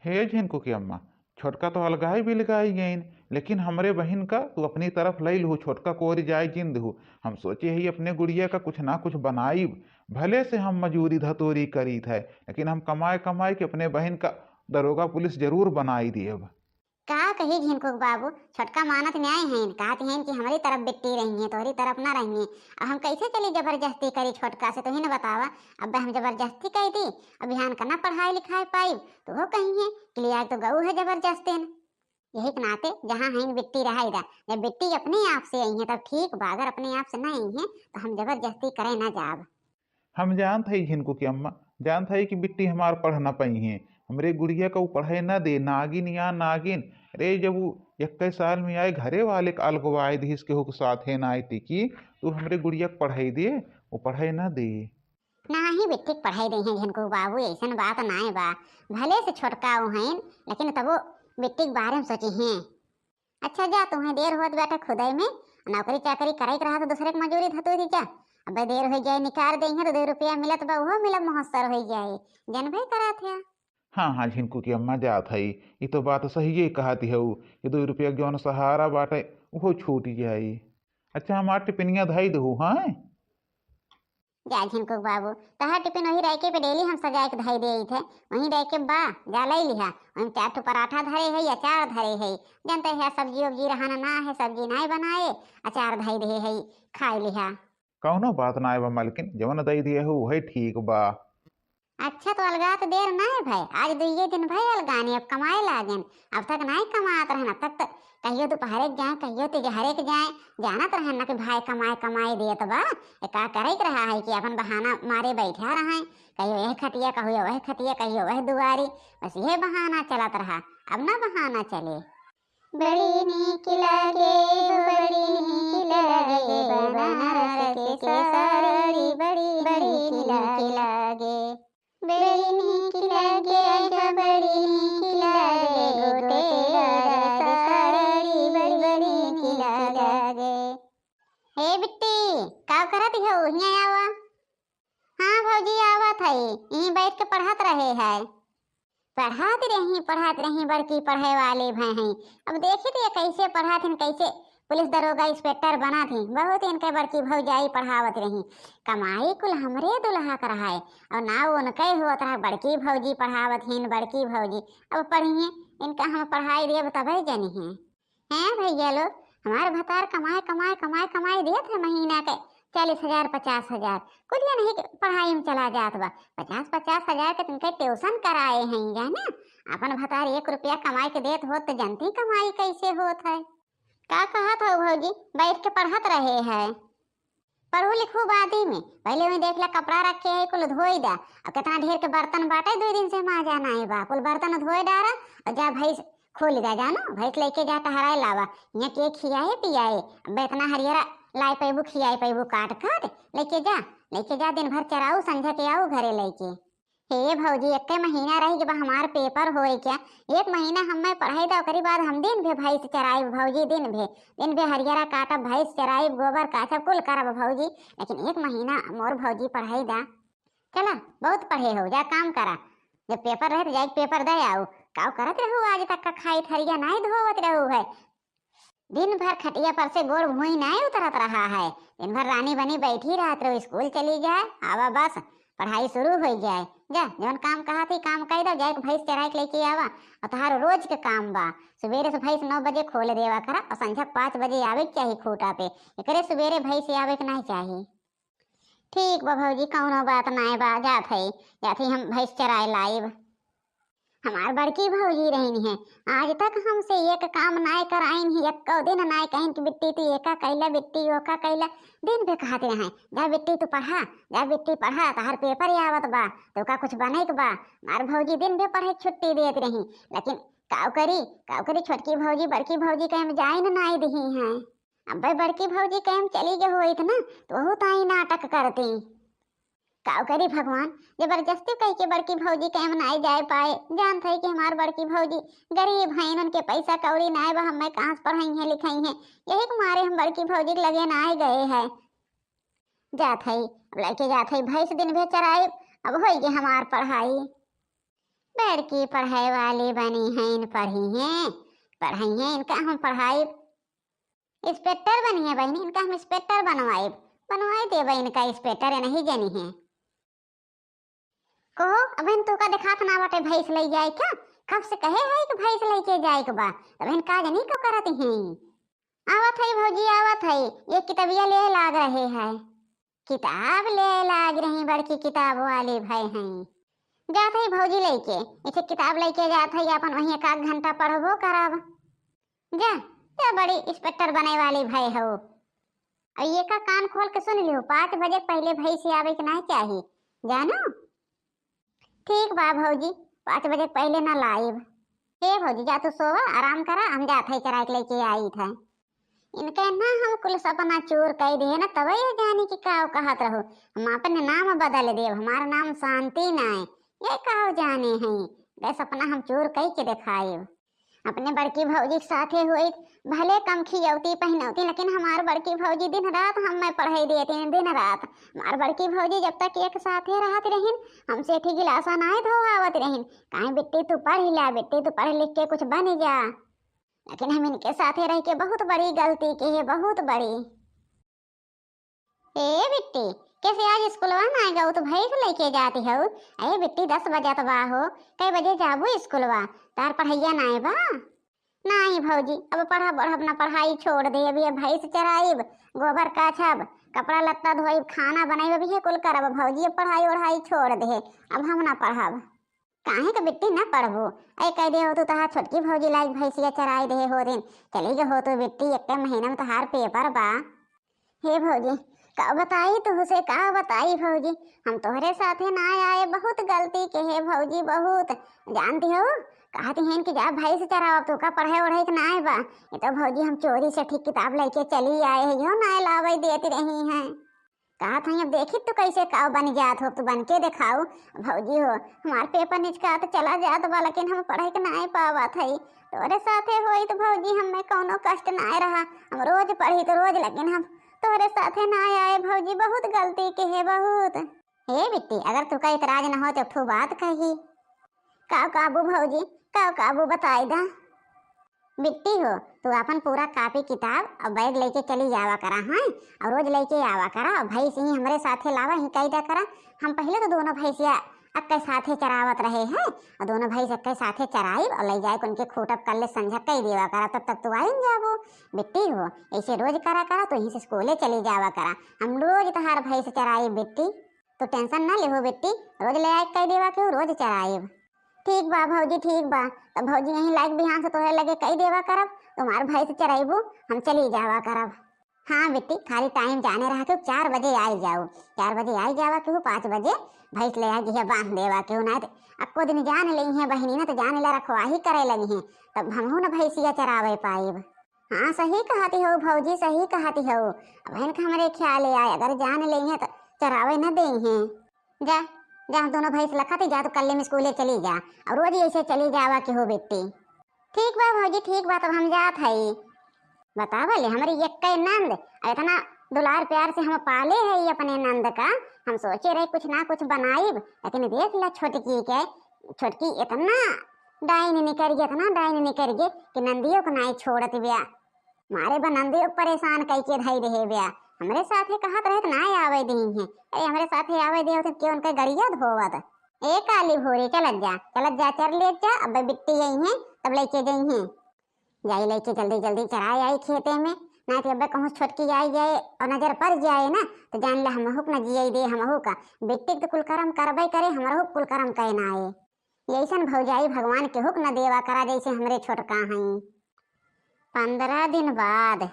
हे झिनको की अम्मा, छोटका तो अलगाई बिलगाई गईन, लेकिन हमरे बहिन का तू अपनी तरफ लई लहू, छोटका कोरी जाय जिंद हूँ। हम सोचे ही अपने गुड़िया का कुछ ना कुछ बनाई। भले से हम मजूरी धतूरी करी थे, लेकिन हम कमाए कमाए के अपने बहन का दरोगा पुलिस जरूर बनाई दिए। का कही झिनको बाबू, छोटका मानत न्याय है, कहते हैं कि हमारी तरफ बेटी रही है, तोहरी तरफ ना रही है। अब हम कैसे चली जबरदस्ती करी छोटका से, तो ही ना बतावा। अब हम जबरदस्ती कही दी, अब बिहान करना पढ़ाई लिखाई पाई तो वो कही है कि लिया तो गऊ है जबरदस्ती। यही के नाते जहाँ है बेटी रहा, जब बेटी अपने आप से आई है तब ठीक बा, अगर अपने आप से ना आई है तो हम जबरदस्ती करे ना जाब। हम जानत हई झिनको की अम्मा, जानत हई कि बिट्टी हमार पढ़ ना पाई है, हमरे गुड़िया को पढ़े न दे, नागिन या नागिन। अरे जब वो 21 साल में आए, घरे वाले का अलगवाए दी इसके हो साथ है ना आई टिकी, तू हमरे गुड़िया को पढ़ाई दे, वो पढ़े ना दे। ना ही बेटी पढ़ाई दे हैं झिनको बाबू, ऐसा बात ना बा। भले से छोटका वो हैं, लेकिन तब वो बेटी के बारे में सोची हैं। अच्छा जा, तुम्हें देर होत बैठे खुदाई में, नौकरी चाकरी करे रहा तो दूसरे की मजूरी धतुरी जा। अब देर हो जाए निकाल देंगे तो 2 रुपया मिलत बा, वो मिलब महोत्सव हो जाए, जन भाई करा थे। हाँ हाँ झिनको की अम्मा जात हई, ये तो बात सही है कहती है, ये 2 रुपया जौन सहारा बाटे वो छूट जाई। अच्छा हमार टिफिनिया धई दहू। हाँ जा झिनको बाबू, तहा टिफिन वही रह के पे डेली हम सजा के धई दे थे, वही रह के बा जा लई लिहा। वही 4 ठो पराठा धरे है, अचार धरे है, जानते है सब्जी उब्जी रहना ना है, सब्जी नहीं बनाए, अचार धई दे है, खाई लिहा। कौनो बात ना बा मालकिन, जवन दई दिए हो वही ठीक बा। अच्छा तो अलगा तो देर ना है भाई, आज 2 दिन भाई अलगानी, अब कमाए लागेन। अब तक नहीं कमात रहना, अब तक कहियो दोपहरे के जाए, कहियो तिजहरे के जाए, जानत रहन ना कि भाई कमाए कमाए दिए तो बा। का करे के रहा है कि अपन बहाना मारे बैठा रहा, कहियो यह खटिया, कहियो वह खटिया, कहियो वह दुआरी, बस यह बहाना चलत रहा। अब ना बहाना चले। बड़ी नीक लगे, बड़ी नीक लगे, बनारस के साड़ी बड़ी बड़ी नीक लगे, बड़ी नीक लगे, बड़ी नीक लगे, गोटेदार साड़ी बड़ी बड़ी नीक लगे। हे बिट्टी, का करत हो? यहाँ आवा। हाँ भौजी आवत है, यहीं बैठ के पढ़त रहे है। पढ़ात रही बड़की पढ़े वाले भाई हैं। अब देखे थे कैसे पढ़ात हैं, कैसे पुलिस दरोगा इंस्पेक्टर बना थी, बहुत इनके बड़की भौजाई पढ़ावत रही। कमाई कुल हमरे दुल्हा कर है, और ना उनके होत रहा, बड़की भौजी पढ़ावत हैं, बड़की भौजी। अब पढ़िए, इनका हम पढ़ाई दिए तभी जनी हैं भैया लोग। हमारे भतार कमाए कमाए कमाए कमाए दिए थे महीना के 40,000 50,000, कुछ नहीं पढ़ाई में चला जात बा। 50-50 हजार के तुमके ट्यूशन कराए हैं जाना। अपन भतार 1 रुपया कमाई के देत हो तो जनती कमाई कैसे होत है। का कहत हो भौजी, बैठ के पढ़त रहे है। पढ़ू लिखू बादी में पहले में देख ला, कपड़ा रखे है कुल धोई दा, और कितना ढेर के बर्तन बाटे 2 दिन से माँ जाना है बा, कुल बर्तन धोए डारा और जा भैंस खोल दा, जानो भैंस लेके जा टहराए लावा, यहाँ के खियाए पियाए, बेतना हरियरा लाई पैबू खियाए पैबू काट काट लेके जा दिन भर चराऊ, संझा के आओ घरे लेके। हे भौजी, 1 महीना रही जब हमार पेपर होए क्या, 1 महीना हमें पढ़ाई दा, करी बाद हम दिन भे भैंस चराई भौजी, दिन भे हरियरा काटब, भैंस चराई, गोबर काटब, कुल करब भौजी, लेकिन 1 महीना मोर भौजी पढ़ाई दा। चला बहुत पढ़े हो, जा काम करा, जब पेपर रहे तो जाके पेपर दे आओ। काव करत रहू आज तक का खाई थरिया नहीं धोवत रहू है, दिन भर खटिया पर से गोड़ भूई नहीं उतरत रहा है, दिन भर रानी बनी बैठी रहत रहो, स्कूल चली जाए आवा बस पढ़ाई शुरू हो जाए। जा जौन काम कहा थी काम कर दो, जाए भैंस चराई के लेके आवा, और तुम्हारा रोज के काम बा। सवेरे से भैंस 9 बजे खोल देवा करा, और संझा 5 बजे आवे के चाहिए खूटा पे, एकरे सवेरे भैंस आवे के नहीं चाहिए। ठीक बा भौजी, कौनो बात नहीं बा, जात ही हम भैंस चराए लाइब। हमार बड़की भौजी रहनी है, आज तक हमसे एक काम नाय कराइन ही, एक दिन नाय कहीं कि बिट्टी तू एका कैला, बिट्टी ओका कैला, दिन पे कहते हैं जा बिट्टी तू पढ़ा, जा बिट्टी पढ़ा, तहार पेपर आवत बा, तो का कुछ बने के बा। मार भौजी दिन पे पढ़े छुट्टी देत रही, लेकिन काव करी छोटकी भौजी बड़की भौजी कहीं जाए न नाई दही हैं। अब भाई बड़की भौजी कहीं चली गई हो इतना तो वो ताई नाटक करती, काव करी भगवान, जबरदस्ती कह के बड़की भौजी के हम नहीं जाए पाए। जानते है कि हमार बड़की भौजी गरीब हैं, उनके पैसा कौड़ी ना है, हमें कहाँ से पढ़ाई है लिखाई है, यही के मारे हम बड़की भौजी के लगे ना गए हैं। जात है अब लेके जात है भैंस दिन भे चराए, अब हो गई हमार पढ़ाई। बड़की पढ़ाई वाली बनी हैं, पढ़ी हैं, पढ़ाई हैं, इनका हम पढ़ाई इंस्पेक्टर बनी है बहनी, इनका हम इंस्पेक्टर बनवाए दे बहन का इंस्पेक्टर नहीं जनी है। कहो अबन तो का दिखात ना बाटे भैंस ले जाए क्या, कब से कहे है कि भैंस लेके जाए के बा, अबन का जनी को करत हैं। आवत है भौजी आवत है, ये किताबिया ले लाग रहे हैं, किताब ले लाग रही, बड़की किताब वाले भाई हैं। जात है भौजी लेके, इसे किताब लेके जात है, अपन वहीं एक आध घंटा पढ़बो करब। जा जा बड़ी इंस्पेक्टर बने वाली भाई हो। और ये का कान खोल के सुन लियो, 5 बजे पहले भैंस आवे के नहीं चाहिए, जानो। ठीक बा भौजी, 5 बजे पहले ना लाइब। हे भौजी जा तू सोवा, आराम करा, हम जात है चरा के लेके आई था। इनके ना हम कुल सपना चूर कह दिए ना, तब ये जानी कि का कहत रहो, हम अपने नाम बदल देव, हमारा नाम शांति ना है, ये कहो जाने हैं, गए सपना हम चूर कह के दिखाए। अपने बड़की भौजी के साथे हुई, भले कम खियौती पहनौती, लेकिन हमार बड़की भौजी दिन रात हमें पढ़ाई देती, दिन रात हमार बड़की भौजी जब तक एक साथे रहत रहीन, हमसे ठीक गिलासा नाय धोआवत रहीन, काहे बेटी तू पढ़ ला, बेटी तू पढ़ लिख के कुछ बन जा। लेकिन हम इनके साथे रह के बहुत बड़ी गलती की है, बहुत बड़ी। ए बिट्टी कैसे आज स्कूलवा ना गऊ, तो भैंस लेके जाती हो। अरे बिट्टी 10 बजे तो बा हो, कई बजे जाबू स्कूलवा, तार पढ़ैया ना बा। नहीं भौजी अब पढ़ब ना, पढ़ाई छोड़ दे, अभी भैंस चराइब, गोबर काछब, कपड़ा लत्ता धोइब, खाना बनाइब, अभी कुल करब भौजी, अब पढ़ाई वढ़ाई छोड़ दे, अब हम ना पढ़ब। काहे का बिट्टी ना पढ़बो, ऐ कह दे हो तू तहार छोटकी भौजी लाइक भैंसिया चराई दे हो दिन, चली जो हो तो बिट्टी एक महीना में तहार पेपर बा। हे भौजी का बताई तुझसे, का बताई भौजी, हम तोहरे साथे ना आए, बहुत गलती के है भौजी, बहुत जानती हो, कहती हैं कि जा भैंस चराओ, तो का पढ़ाई वढ़ाई ना आए बा, ये तो भौजी हम चोरी से ठीक किताब लेके चली आए है, यो ना लावे देती रही हैं। कहा था अब देखी तो कैसे काव बन जात हो, तू बन के दिखाओ भौजी हो, हमारे पेपर निचका तो चला जात बा, लेकिन हम पढ़ाई के ना पावत है, तोरे साथे होई तो भौजी हमें कोनो कष्ट ना रहा, हम रोज पढ़ी तो रोज, लेकिन हम तोरे साथे ना आए भौजी, बहुत गलती के है बहुत। हे बिट्टी अगर तू का इतराज ना हो तो ठू बात कही, काव काबू भौजी, काव काबू बताई दा। बिट्टी हो तू अपन पूरा कॉपी किताब और बैग लेके चली जावा करा, हाँ, और रोज लेके आवा करा, और भैंस ही हमारे साथे लावा ही कह दिया करा, हम पहले तो दोनों भैंसिया अक्के साथे चरावत रहे हैं, और दोनों भैंस अक्के साथे चराई और ले जाए उनके खूटब कर ले संझा कह देवा करा, तब तक तू आई जाबो। बिट्टी हो ऐसे रोज करा करा, तो यहीं से स्कूले चली जावा करा, हम रोज तहार भैंस चराई बिट्टी, तो टेंशन ना ले हो बिट्टी, रोज ले आए कह देवा के रोज चराई। ठीक बा भौजी ठीक बा, तब भौजी यहीं लाइक बिहान से तोहे लगे कही देवा करब, तुम्हार भैंस चराइबू, हम चली जावा करब। हाँ बेटी खाली टाइम जाने रहा के 4 बजे आई जाओ, 4 बजे आई जावा के 5 बजे भैंस ले आई है बांध देवा के ना, अक्को दिन जान ली है बहनी ना, तो जाने ला रखवाही करे लगी है, तब हमहू ना भैंसिया चरावे पाइब। हाँ सही कहती हो भौजी, सही कहती हो, बहन का हमारे ख्याल आए, अगर जान ली है तो चरावे न दे हैं। जा जा दोनों भैंस लखा जा, तो कल में स्कूले चली जा, और रोज ऐसे चली जावा के हो बेटी। ठीक बा भौजी ठीक बा, तब हम जात है। बतावा ले हमारी एक नंद, इतना दुलार प्यार से हम पाले है अपने नंद का, हम सोचे रहे कुछ ना कुछ बनाइब, लेकिन देख ला छोटकी के, छोटकी इतना डाइन निकर गया, इतना डाइन निकर गया कि नंदियों को नहीं छोड़त बिया, मारे बा नंदियों को परेशान कई के धई रहे बिया, हमरे साथे कहत रहे ना आवे दी है, अरे हमरे साथे आवे दे तो क्यों उनके गरिया धोवत। ए काली भोरी चलत जा चर ले जा, अब बिट्टी गई है तब लेके गई है, जाई लेके जल्दी जल्दी चराई आई खेते में, ना तो अब कहूँ छोटकी आई जाए और नजर पड़ जाए ना, तो जान ला हम हुक न जिये दे, हम का बिट्टी तो कुल कर्म करबे करे, हमारा हुक कुल कर्म कहे ना आए, ऐसन भौजाई भगवान के हुक न देवा करा जैसे हमरे छोटका हैं। 15 दिन बाद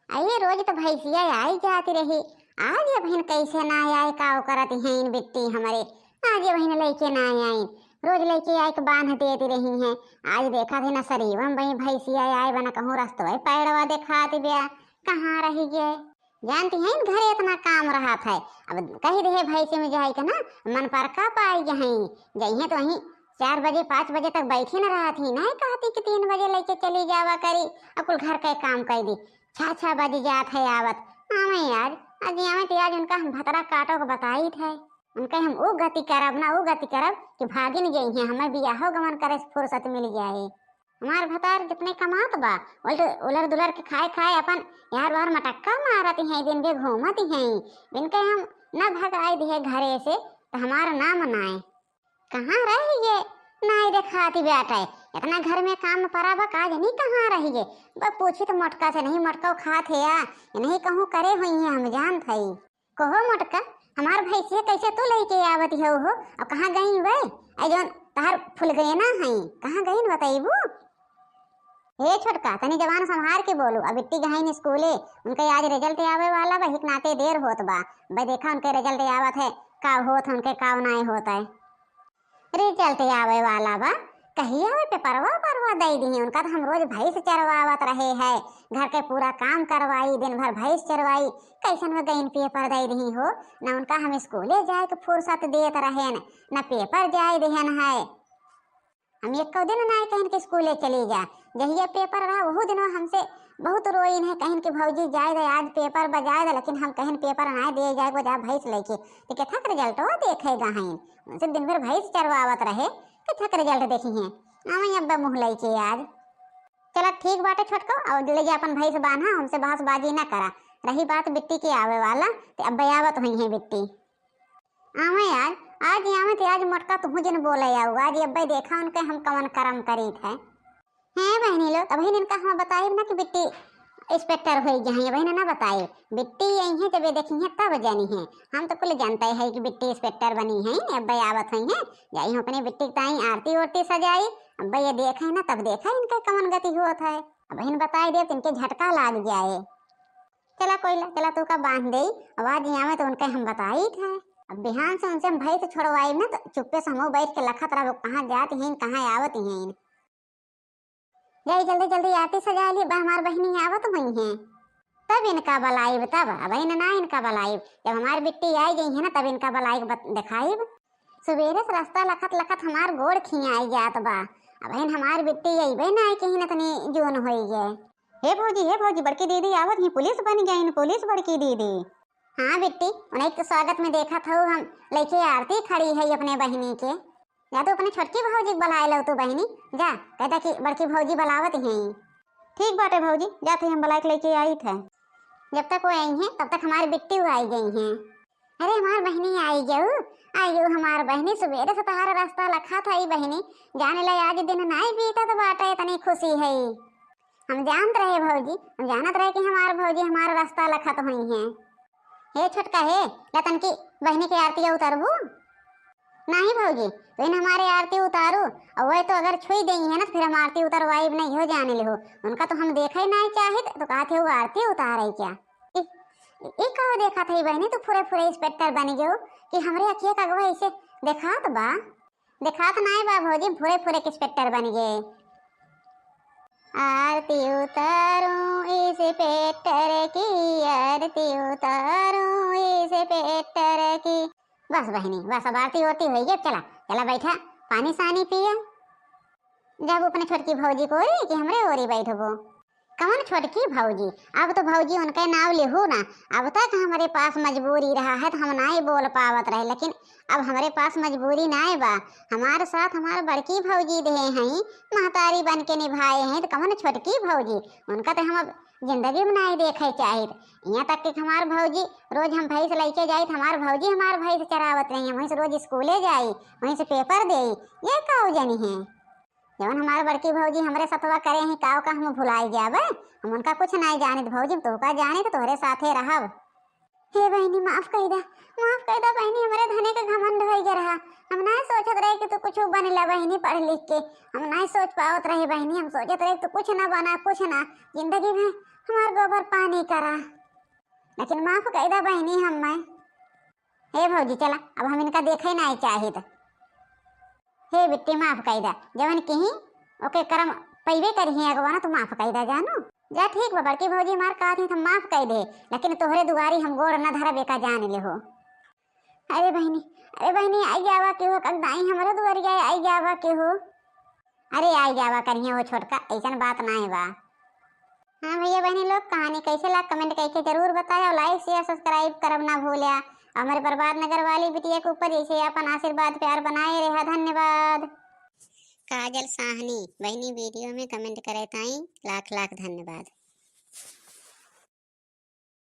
आइए, रोज तो भैंसिया आई जाती रही, आज ये बहन कैसे ना आए, काव करती हैं इन बिट्टी हमारे, आज ये बहन लेके ना आई, रोज लेके आए के बांध देती रही हैं, आज देखा थी ना शरीरम वही भैंसिया आए बना कहूँ रस्तवा पैड़वा दिखाती बिया, कहाँ रही गए, जानती हैं इन घरे इतना काम रहा था, अब कही रहे भैंसी में जाए के ना मन पर का पाई जही तो वहीं 4 बजे 5 बजे तक बैठी न रहा थी, नहीं कहती कि 3 बजे लेके चली जावा करी, अब कुल घर का काम कर दी, 6 बजे जात है आवत, आवे आज आज आवे तो आज उनका हम भतरा काटो को बताई थे, उनके हम वो गति करब ना वो गति करब कि भागिन गई हैं, हमें बियाहो गमन करे से फुर्सत मिल जाए। हमार भतार जितने कमात बा उलट उलर दुलर के खाए खाए अपन यार बार मटक्का मारती हैं, दिन भी घूमती हैं। इनके हम न भगाए दिए घरे से तो हमारा ना मनाए। कहाँ रही ये नहीं देखाती बेटा, इतना घर में काम पड़ा बा काज नहीं कहाँ रही ये। बस पूछी तो मोटका से नहीं, मोटका खात है या नहीं कहूँ करे हुई है, हम जान थई। कहो मोटका हमार भैंसिया कैसे तू लेके आवती हो और कहाँ गई वे जो तार फुल गए ना है, कहाँ गई न बताइबू। हे छोटका तनी जवान संभार के बोलू। अब बिट्टी गई स्कूले, उनके आज रिजल्ट आवे वाला बा, हिक नाते देर होत बा। भाई देखा उनके रिजल्ट आवत है, का होत उनके काव नाय होता है। रिजल्ट आवे वाला बा कहिया वे पेपरवा परवा दे दी। उनका तो हम रोज भैंस चरवावत रहे है, घर के पूरा काम करवाई, दिन भर भैंस चरवाई, कैसन में गईन पेपर दे दी हो। न उनका हम स्कूले जाए के फुर्सत देत रहे न पेपर जाए देहन है। हम एक दिन ना कहीं के स्कूले चली जा, जहिया पेपर रहा वह दिन हमसे बहुत रोइन है, कहीं के भौजी जाए दे आज पेपर बजाए दे, लेकिन हम कहीं पेपर ना दे जाए को जा भैंस लेके तो क्या थक रिजल्ट हो देखेगा हैं। उनसे दिन भर भैंस चरवावत रहे कि थक रिजल्ट देखी हैं। आवे अब्बा मुँह लेके आज चला ठीक बाटे छोटको, और ले जा अपन भैंस बांधा, हमसे बहसबाजी ना करा। रही बात बिट्टी की आवे वाला तो अब्बा आवत हुई है बिट्टी आवे आज आवे तो आज मोटका तुम जन बोले आऊ आज अब्बा देखा उनके हम कवन करम करी थे। हैं बहनी लोग अभी इनका हम बताए ना कि बिट्टी इंस्पेक्टर हो गई बहन ना बताए। बिट्टी यही है जब ये देखी है तब जानी है, हम तो कुल जानते हैं कि बिट्टी इंस्पेक्टर बनी है। अब्बा आवत हुई है जाई हम अपनी बिट्टी ताई आरती उरती सजाई। अब्बा ये देखे ना तब देखा इनका कवन गति हुआ था। बहन बताई दे तो इनके झटका लाग जाए। चला कोई चला तू का बांध दे आवाज आवे तो उनके हम बताई थे। अब बिहान से उनसे हम भैंस छोड़वाई ना तो चुप्पे से हम बैठ के लखत रहो कहाँ जाती हैं कहाँ आवत हैं। जाई जल्दी जल्दी आरती सजा ली, हमार बहनी आवत हुई हैं तब इनका बलाइब। तब अब ना इनका बलाइब जब हमारी बिट्टी आई गई है ना तब इनका बलाइब दिखाइब। सवेरे से रास्ता लखत लखत हमार गोड़ खियाई जात बा। अब हमारी बिट्टी अबे ना आई कहीं न तनी जोन हो गए। हे भौजी बड़की दीदी आवत ही, पुलिस बन गई पुलिस बड़की दीदी। हाँ बिट्टी उन्हें तो स्वागत में देखा था हम लेके आरती खड़ी है अपने बहनी के। या तो अपने छोटकी भौजी बुलाए लो तू बहनी जा, कहता कि बड़की भौजी बुलावत हैं। ठीक बाटे भौजी जाते हम बुला के लेके आई थे। जब तक वो आई हैं तब तक हमारी बिट्टी आई गई हैं। अरे हमार बहनी आई जाऊ हमार बहनी सवेरे से तुम्हारा रास्ता लखा था बहनी जाने लगे आज दिन नहीं बीता तो बाटे इतनी खुशी है। हम जानत रहे भौजी, हम जानत रहे कि हमार भौजी हमारा रास्ता लखत हुई हैं। हे छोटका हे लतन की बहनी की आरती उतारबू नहीं भौजी तो इन हमारे आरती उतारू और वही तो अगर छुई देंगी है ना फिर हम आरती उतारवाई नहीं हो जाने ले हो। उनका तो हम देखा ही नहीं चाहे तो कहा थे वो आरती उतारे क्या एक कहा देखा था बहनी तो पूरे पूरे इंस्पेक्टर बन गयो कि हमरे अखिया का गवा ऐसे देखात बा देखात नहीं बा भौजी पूरे पूरे इंस्पेक्टर बन गए। आरती उतारूं इंस्पेक्टर की आरती उतारूं इंस्पेक्टर की। बस बहनी बस अब आरती होती हुई है। चला चला बैठा पानी सानी पिया। जब अपने छोटकी भौजी को ओरी कि हमरे ओरी बैठबो कौन छोटकी भौजी। अब तो भौजी उनके नाव लिहू ना। अब तक हमारे पास मजबूरी रहा है तो हम नहीं बोल पावत रहे, लेकिन अब हमारे पास मजबूरी नहीं बा। हमारे साथ हमारे बड़की भौजी दे हैं महतारी बन के निभाए हैं तो कौन छोटकी भौजी उनका तो हम अब जिंदगी में नहीं देखे चाहे। यहाँ तक कि हमार भौजी रोज हम भैंस लेके जाए तो हमार भौजी हमार भैंस चरावत रही है, वहीं से रोज स्कूले जाई वहीं से पेपर दे। ये काऊ जनी है जवन हमारे बड़की भौजी हमरे सतवा करे हैं काव का हम भुलाई जावे। हम उनका कुछ नहीं जाने भौजी तो का जाने तो तोहरे साथे रहब। हे बहनी माफ कर दा बहनी हमारे धने का घमंड हो गया रहा। हम नहीं सोचत रहे कि तू कुछ बन ला बहनी पढ़ लिख के, हम नहीं सोच पावत रहे बहनी। हम सोचत रहे तू कुछ ना बना कुछ ना जिंदगी में हमार गोबर पानी करा, लेकिन माफ कर दा बहनी हम मैं। हे भौजी चला अब हम इनका देखे नहीं चाहिए। हे बिट्टी माफ कर दा जवन कहीं ओके करम पैवे करी अगवा ना तू माफ कर दा जानो जा। ठीक बा बड़की भौजी हमार कहा थी तो माफ कर दे, लेकिन तोहरे दुआरी हम गोड़ न धरा बेका जान ले हो। अरे बहनी आई जावा के हो कगदाई हमारे दुआरी आई जावा के हो। अरे आई जावा करिए वो छोटका ऐसा बात ना है बा। हाँ भैया बहनी लोग कहानी कैसे लगा कमेंट करके जरूर बताया। लाइक शेयर सब्सक्राइब करब ना भूलिया हमारे बर्बाद नगर वाली बिटिया के ऊपर जैसे अपन आशीर्वाद प्यार बनाए रहा। धन्यवाद। काजल साहनी बहनी वीडियो में कमेंट करे ताई लाख लाख धन्यवाद।